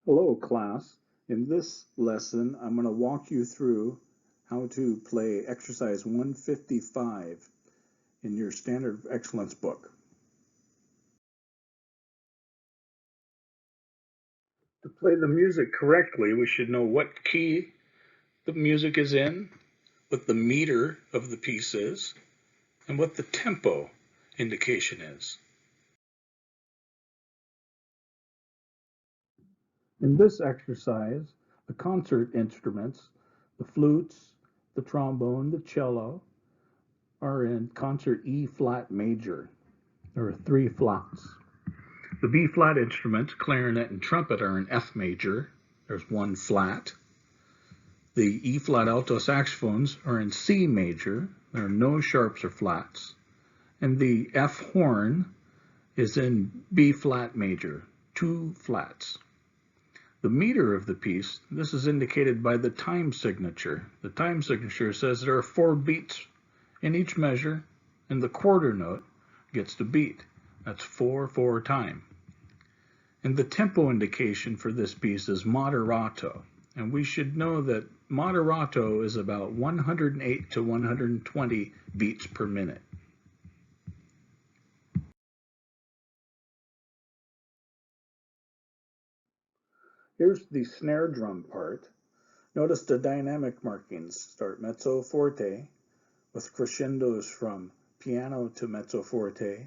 Hello class. In this lesson, I'm going to walk you through how to play exercise 155 in your Standard of Excellence book. To play the music correctly, we should know what key the music is in, what the meter of the piece is, and what the tempo indication is. In this exercise, the concert instruments, the flutes, the trombone, the cello, are in concert E flat major. There are 3 flats. The B flat instruments, clarinet and trumpet, are in F major. There's 1 flat. The E flat alto saxophones are in C major. There are no sharps or flats. And the F horn is in B flat major, 2 flats. The meter of the piece, this is indicated by the time signature. The time signature says there are 4 beats in each measure, and the quarter note gets the beat. That's 4/4 time. And the tempo indication for this piece is moderato. And we should know that moderato is about 108 to 120 beats per minute. Here's the snare drum part. Notice the dynamic markings start mezzo forte with crescendos from piano to mezzo forte,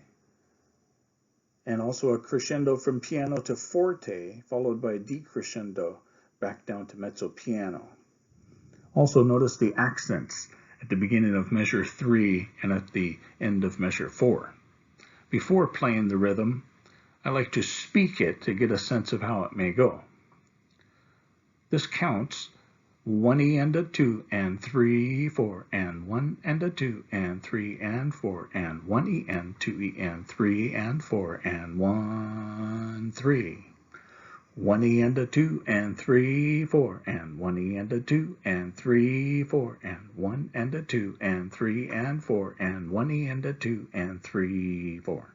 and also a crescendo from piano to forte, followed by a decrescendo back down to mezzo piano. Also notice the accents at the beginning of measure 3 and at the end of measure 4. Before playing the rhythm, I like to speak it to get a sense of how it may go. This counts 1E and a 2 and 3, 4, and 1 and a 2 and 3 and 4 and 1E and 2E and 3 and 4 and 1, 3. 1E and a 2 and 3, 4 and 1E and a 2 and 3, 4 and 1 and a 2 and 3 and 4 and 1E and a 2 and 3, 4.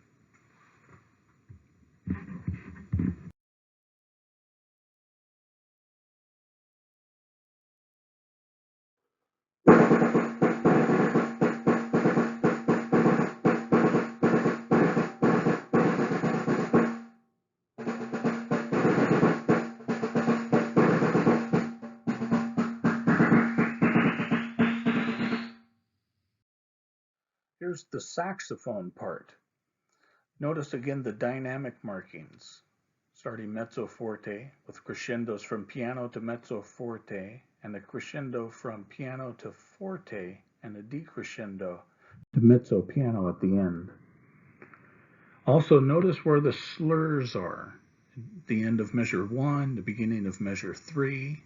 Here's the saxophone part. Notice again the dynamic markings, starting mezzo forte with crescendos from piano to mezzo forte, and a crescendo from piano to forte, and a decrescendo to mezzo piano at the end. Also notice where the slurs are. The end of measure 1, the beginning of measure 3,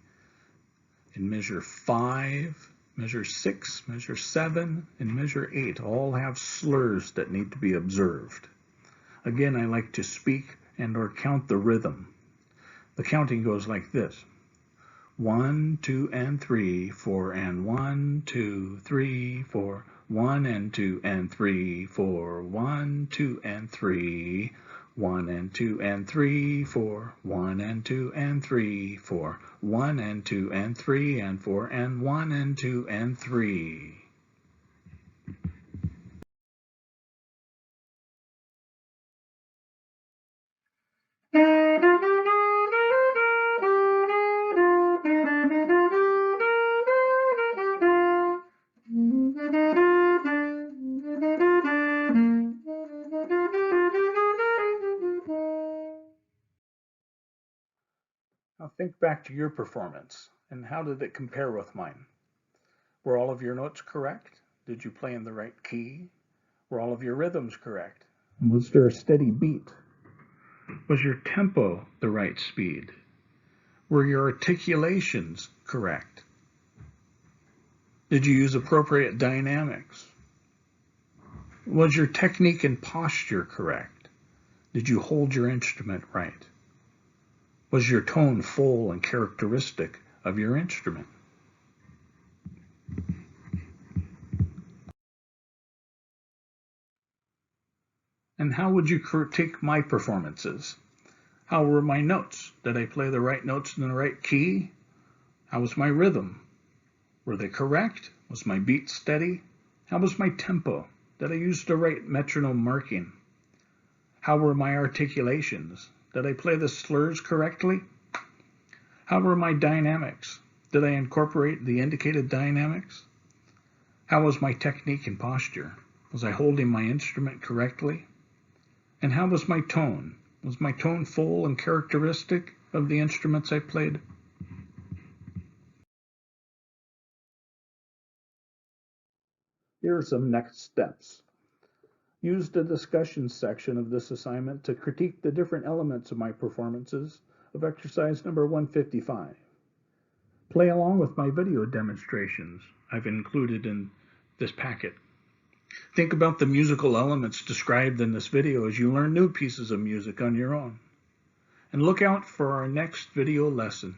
in measure 5, measure 6, measure 7, and measure 8 all have slurs that need to be observed. Again, I like to speak and or count the rhythm. The counting goes like this: 1, 2, and 3, 4, and 1, 2, 3, 4, 1 and 2 and 3, 4, 1, 2 and 3, 1 and 2 and 3, 4, 1 and 2 and 3, 4, 1 and 2 and 3 and 4, and 1 and 2 and 3. Now think back to your performance, and how did it compare with mine? Were all of your notes correct? Did you play in the right key? Were all of your rhythms correct? Was there a steady beat? Was your tempo the right speed? Were your articulations correct? Did you use appropriate dynamics? Was your technique and posture correct? Did you hold your instrument right? Was your tone full and characteristic of your instrument? And how would you critique my performances? How were my notes? Did I play the right notes in the right key? How was my rhythm? Were they correct? Was my beat steady? How was my tempo? Did I use the right metronome marking? How were my articulations? Did I play the slurs correctly? How were my dynamics? Did I incorporate the indicated dynamics? How was my technique and posture? Was I holding my instrument correctly? And how was my tone? Was my tone full and characteristic of the instruments I played? Here are some next steps. Use the discussion section of this assignment to critique the different elements of my performances of exercise number 155. Play along with my video demonstrations I've included in this packet. Think about the musical elements described in this video as you learn new pieces of music on your own. And look out for our next video lesson.